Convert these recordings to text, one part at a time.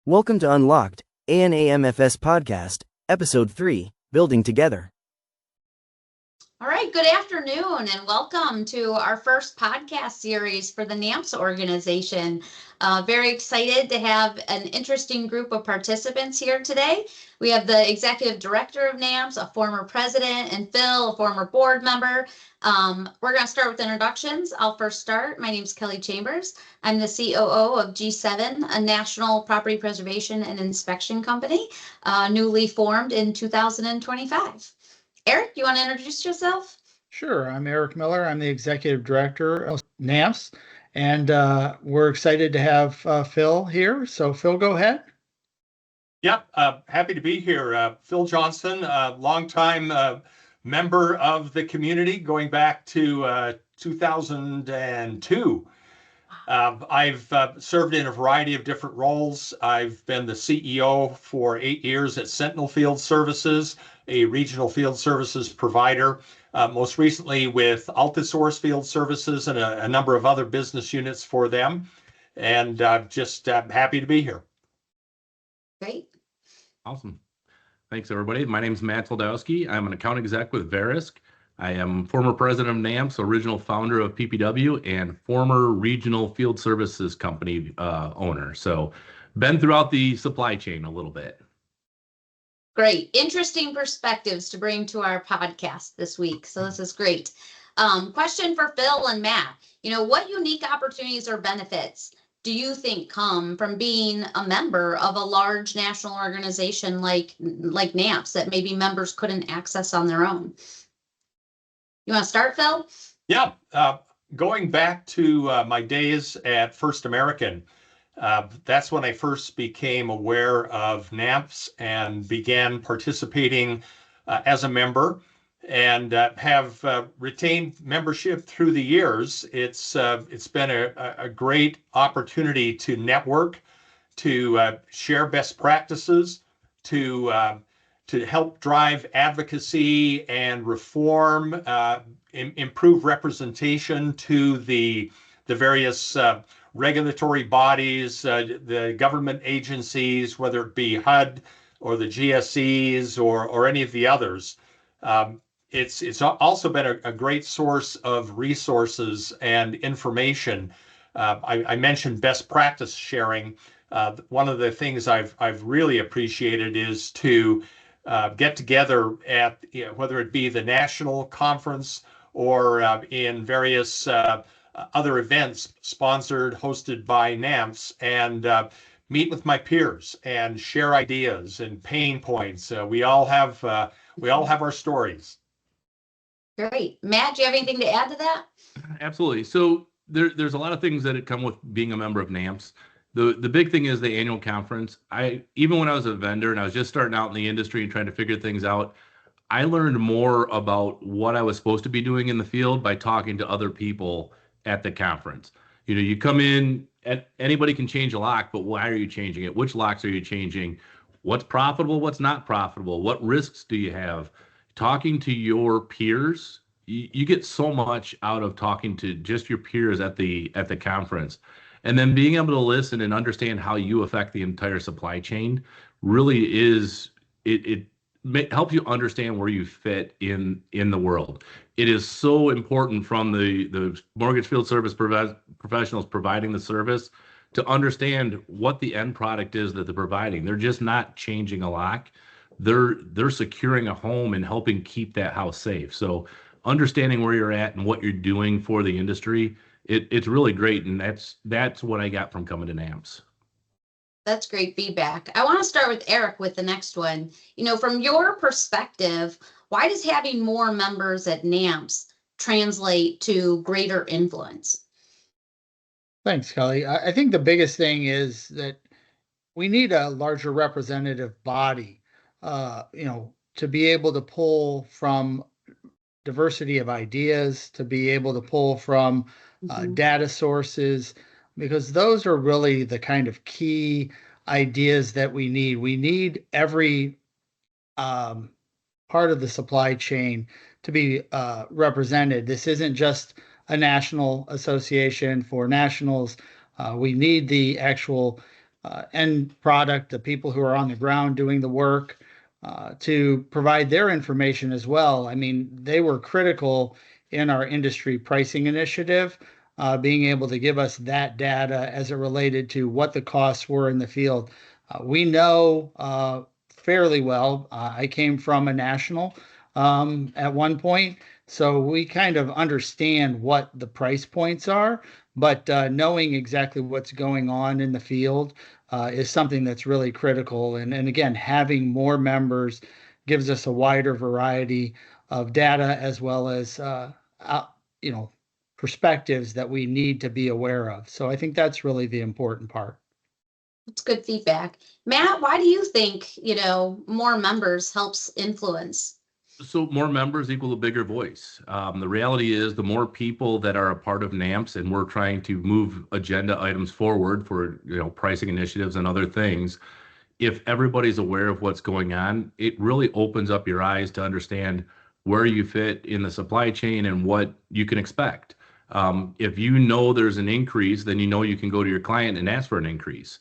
Welcome to Unlocked, NAMFS Podcast, Episode 3, Building Together. All right, good afternoon and welcome to our first podcast series for the NAMFS organization. Very excited to have an interesting group of participants here today. We have the executive director of NAMFS, a former president, and Phil, a former board member. We're going to start with introductions. I'll first start. My name is Kelly Chambers. I'm the COO of G7, a national property preservation and inspection company, newly formed in 2025. Eric, you want to introduce yourself? Sure. I'm Eric Miller. I'm the Executive Director of NAMFS, and we're excited to have Phil here. So Phil, go ahead. Yep, happy to be here. Phil Johnson, longtime member of the community going back to 2002. I've served in a variety of different roles. I've been the CEO for 8 years at Sentinel Field Services, a regional field services provider, most recently with Altisource Field Services and a number of other business units for them. And just happy to be here. Great. Awesome. Thanks, everybody. My name is Matt Tildowski. I'm an account exec with Verisk. I am former president of NAMFS, original founder of PPW, and former regional field services company owner. So been throughout the supply chain a little bit. Great. Interesting perspectives to bring to our podcast this week. So this is great. Question for Phil and Matt. What unique opportunities or benefits do you think come from being a member of a large national organization like NAMFS that maybe members couldn't access on their own? You want to start, Phil? Yeah, going back to my days at First American, that's when I first became aware of NAMFS and began participating as a member and have retained membership through the years. It's been a great opportunity to network, to share best practices, to help drive advocacy and reform, improve representation to the various regulatory bodies, the government agencies, whether it be HUD or the GSEs or any of the others. It's also been a great source of resources and information. I mentioned best practice sharing. One of the things I've really appreciated is to get together at whether it be the national conference or in various other events sponsored, hosted by NAMFS, and meet with my peers and share ideas and pain points. We all have our stories. Great. Matt, do you have anything to add to that? Absolutely. So there's a lot of things that come with being a member of NAMFS. The big thing is the annual conference. Even when I was a vendor and I was just starting out in the industry and trying to figure things out, I learned more about what I was supposed to be doing in the field by talking to other people at the conference. You come in, anybody can change a lock, but why are you changing it? Which locks are you changing? What's profitable? What's not profitable? What risks do you have? Talking to your peers, you get so much out of talking to just your peers at the conference. And then being able to listen and understand how you affect the entire supply chain really is, it helps you understand where you fit in the world. It is so important from the mortgage field service professionals providing the service to understand what the end product is that they're providing. They're just not changing a lock. They're securing a home and helping keep that house safe. So understanding where you're at and what you're doing for the industry, it's really great. And that's what I got from coming to NAMFS. That's great feedback. I want to start with Eric with the next one. From your perspective, why does having more members at NAMFS translate to greater influence? Thanks, Kelly. I think the biggest thing is that we need a larger representative body, to be able to pull from diversity of ideas, to be able to pull from data sources, because those are really the kind of key ideas that we need. We need every part of the supply chain to be represented. This isn't just a national association for nationals. We need the actual end product, the people who are on the ground doing the work, to provide their information as well. I mean, they were critical in our industry pricing initiative, being able to give us that data as it related to what the costs were in the field. We know fairly well. I came from a national at one point, so we kind of understand what the price points are, but knowing exactly what's going on in the field is something that's really critical. And again, having more members gives us a wider variety of data as well as perspectives that we need to be aware of. So I think that's really the important part. That's good feedback. Matt, why do you think, more members helps influence? So more members equal a bigger voice. The reality is the more people that are a part of NAMFS and we're trying to move agenda items forward for pricing initiatives and other things, if everybody's aware of what's going on, it really opens up your eyes to understand where you fit in the supply chain and what you can expect. If you know there's an increase, then you can go to your client and ask for an increase.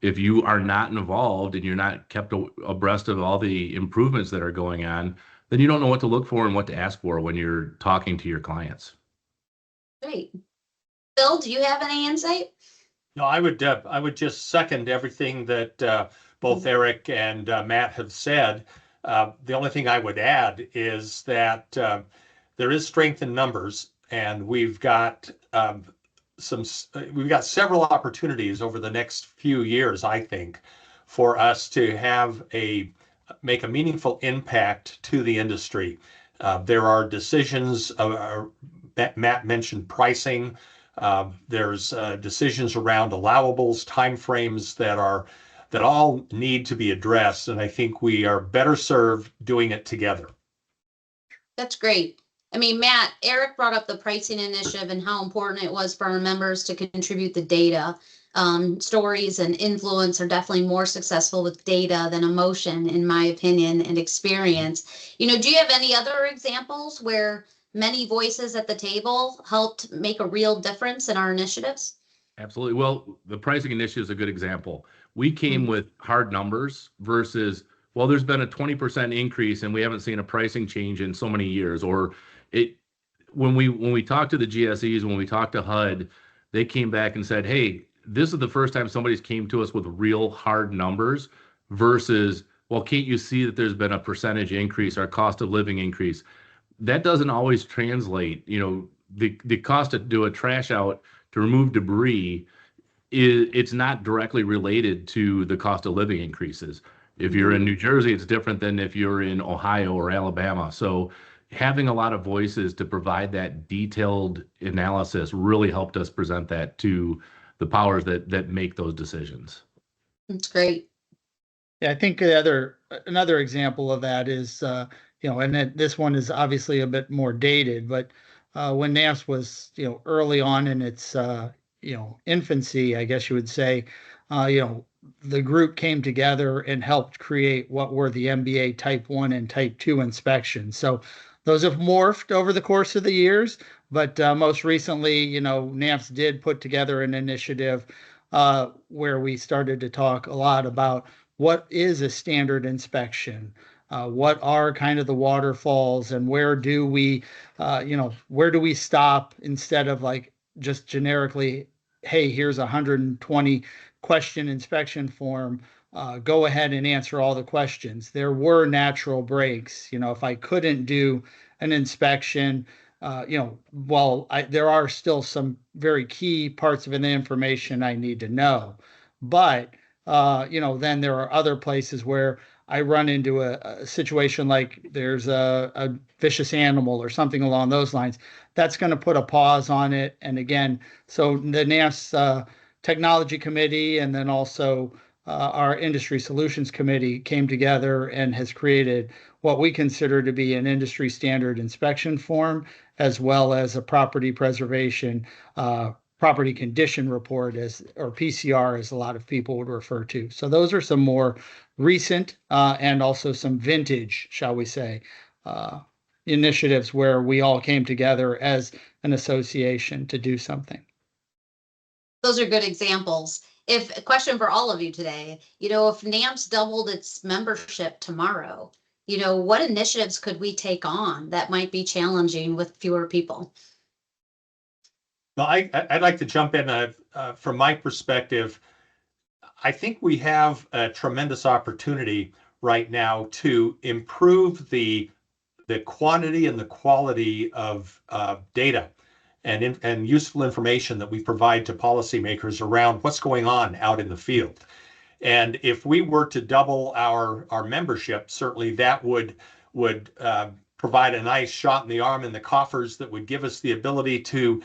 If you are not involved and you're not kept abreast of all the improvements that are going on, then you don't know what to look for and what to ask for when you're talking to your clients. Great. Bill, do you have any insight? No, I would just second everything that both Eric and Matt have said. The only thing I would add is that there is strength in numbers, and we've got several opportunities over the next few years, I think, for us to make a meaningful impact to the industry. There are decisions. Matt mentioned pricing. There's decisions around allowables, timeframes that all need to be addressed, and I think we are better served doing it together. That's great. I mean, Matt, Eric brought up the pricing initiative and how important it was for our members to contribute the data. Stories and influence are definitely more successful with data than emotion, in my opinion and experience. Do you have any other examples where many voices at the table helped make a real difference in our initiatives? Absolutely. Well, the pricing initiative is a good example. We came with hard numbers versus, well, there's been a 20% increase and we haven't seen a pricing change in so many years. Or when we talked to the GSEs, when we talked to HUD, they came back and said, hey, this is the first time somebody's came to us with real hard numbers versus, well, can't you see that there's been a percentage increase or cost of living increase? That doesn't always translate. The cost to do a trash out to remove debris, it's not directly related to the cost of living increases. If you're in New Jersey, it's different than if you're in Ohio or Alabama. So having a lot of voices to provide that detailed analysis really helped us present that to the powers that make those decisions. That's great. Yeah, I think another example of that is, and this one is obviously a bit more dated, but when NAMFS was, early on in its, infancy, I guess you would say, the group came together and helped create what were the MBA Type 1 and Type 2 inspections. So those have morphed over the course of the years, but most recently, NAMFS did put together an initiative where we started to talk a lot about what is a standard inspection, what are kind of the waterfalls, and where do we stop instead of like just generically, hey, here's a 120 question inspection form. Go ahead and answer all the questions. There were natural breaks. If I couldn't do an inspection, there are still some very key parts of the information I need to know. But, then there are other places where I run into a situation like there's a vicious animal or something along those lines. That's going to put a pause on it. And again, so the NAMFS Technology Committee and then also our Industry Solutions Committee came together and has created what we consider to be an industry standard inspection form, as well as a property preservation, property condition report, or PCR, as a lot of people would refer to. So those are some more recent and also some vintage, shall we say, initiatives where we all came together as an association to do something. Those are good examples. if a question for all of you today, if NAMFS doubled its membership tomorrow, what initiatives could we take on that might be challenging with fewer people? Well, I'd like to jump in. From my perspective, I think we have a tremendous opportunity right now to improve the quantity and the quality of data and useful information that we provide to policymakers around what's going on out in the field. And if we were to double our membership, certainly that would provide a nice shot in the arm in the coffers that would give us the ability to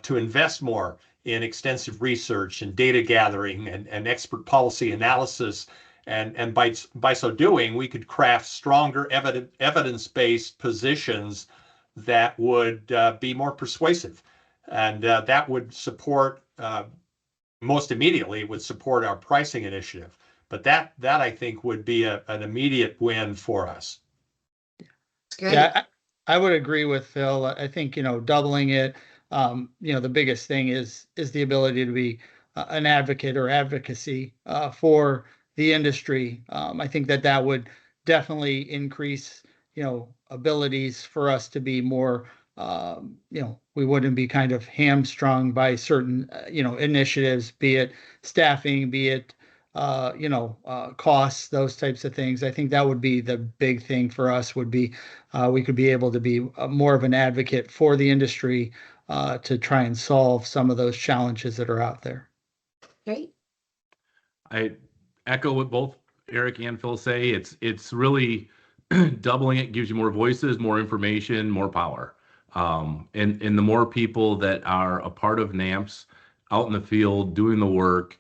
invest more in extensive research and data gathering and expert policy analysis. And by so doing, we could craft stronger evidence-based positions that would be more persuasive. And that would support, most immediately, it would support our pricing initiative. But that I think would be an immediate win for us. Great. Yeah, I would agree with Phil. I think, doubling it, the biggest thing is the ability to be an advocate or advocacy for the industry. I think that would definitely increase, abilities for us to be more, we wouldn't be kind of hamstrung by certain, initiatives, be it staffing, be it, costs, those types of things. I think that would be the big thing for us would be we could be able to be more of an advocate for the industry to try and solve some of those challenges that are out there. Great. I echo what both Eric and Phil say. It's really doubling it gives you more voices, more information, more power. And the more people that are a part of NAMFS out in the field doing the work,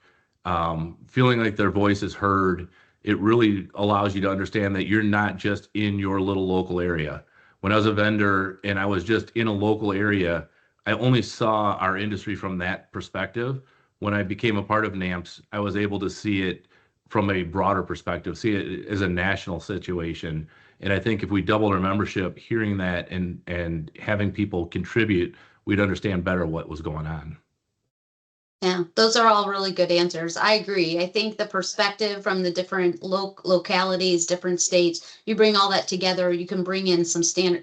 feeling like their voice is heard, it really allows you to understand that you're not just in your little local area. When I was a vendor and I was just in a local area, I only saw our industry from that perspective. When I became a part of NAMFS, I was able to see it from a broader perspective, see it as a national situation. And I think if we doubled our membership, hearing that and having people contribute, we'd understand better what was going on. Yeah, those are all really good answers. I agree. I think the perspective from the different localities, different states, you bring all that together, you can bring in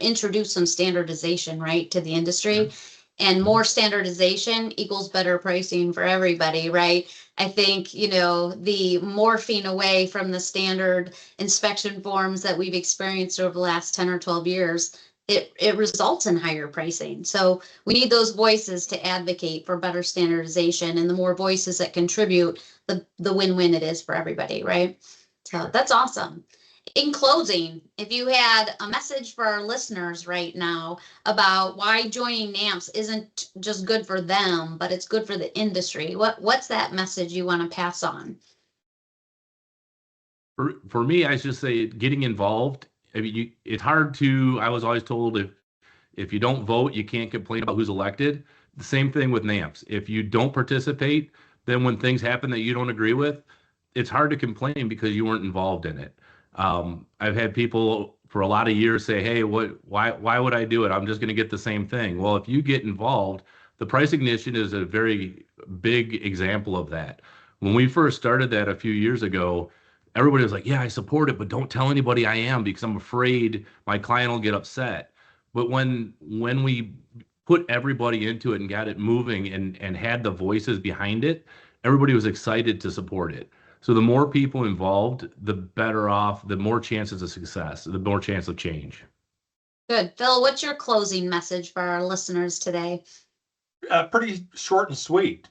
introduce some standardization, right, to the industry. Yeah. And more standardization equals better pricing for everybody, right? I think, the morphing away from the standard inspection forms that we've experienced over the last 10 or 12 years, it results in higher pricing. So we need those voices to advocate for better standardization, and the more voices that contribute, the win-win it is for everybody, right? So that's awesome. In closing, if you had a message for our listeners right now about why joining NAMFS isn't just good for them, but it's good for the industry, what's that message you want to pass on? For me, I just say getting involved. I mean, it's hard to, I was always told if you don't vote, you can't complain about who's elected. The same thing with NAMFS. If you don't participate, then when things happen that you don't agree with, it's hard to complain because you weren't involved in it. I've had people for a lot of years say, hey, why would I do it? I'm just going to get the same thing. Well, if you get involved, the pricing initiative is a very big example of that. When we first started that a few years ago, everybody was like, yeah, I support it, but don't tell anybody I am because I'm afraid my client will get upset. But when we put everybody into it and got it moving and had the voices behind it, everybody was excited to support it. So the more people involved, the better off, the more chances of success, the more chance of change. Good. Phil, what's your closing message for our listeners today? Pretty short and sweet.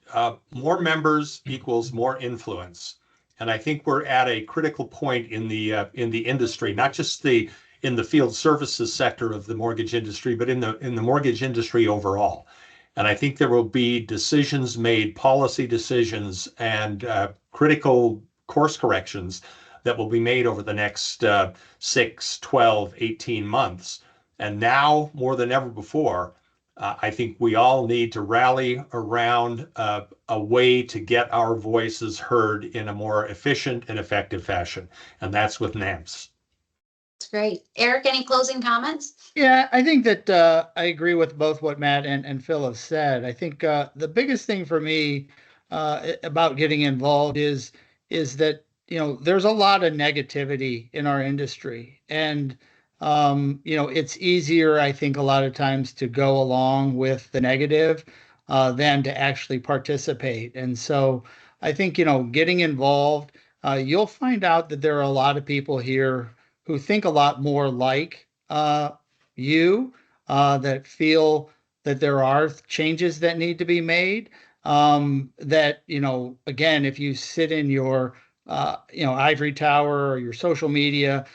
More members equals more influence. And I think we're at a critical point in the industry, not just in the field services sector of the mortgage industry, but in the mortgage industry overall. And I think there will be decisions made, policy decisions, and critical course corrections that will be made over the next 6, 12, 18 months. And now, more than ever before, I think we all need to rally around a way to get our voices heard in a more efficient and effective fashion. And that's with NAMFS. That's great. Eric, any closing comments? Yeah, I think that I agree with both what Matt and Phil have said. I think the biggest thing for me about getting involved is that, there's a lot of negativity in our industry, and it's easier, I think, a lot of times to go along with the negative than to actually participate. And so I think, getting involved, you'll find out that there are a lot of people here who think a lot more like you, that feel that there are changes that need to be made. That, again, if you sit in your, ivory tower or your social media,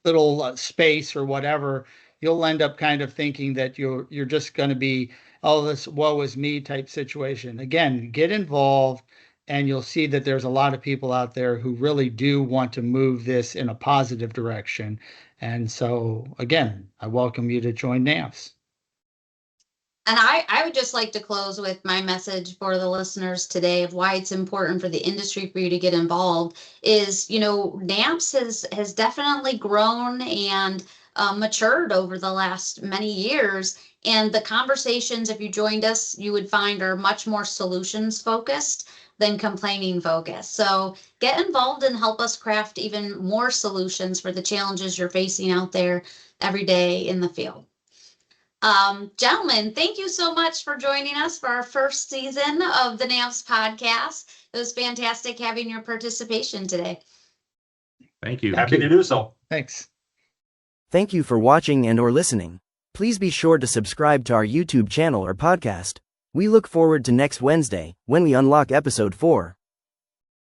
little space or whatever, you'll end up kind of thinking that you're just going to be, oh, this woe is me type situation. Again, get involved, and you'll see that there's a lot of people out there who really do want to move this in a positive direction. And so, again, I welcome you to join NAMFS. And I would just like to close with my message for the listeners today of why it's important for the industry for you to get involved is, NAMFS has definitely grown and matured over the last many years. And the conversations, if you joined us, you would find are much more solutions focused than complaining focused. So get involved and help us craft even more solutions for the challenges you're facing out there every day in the field. Gentlemen, thank you so much for joining us for our first season of the NAMFS podcast. It was fantastic having your participation today. Thank you. Happy to do so. Thanks. Thank you for watching and/or listening. Please be sure to subscribe to our YouTube channel or podcast. We look forward to next Wednesday when we unlock episode 4.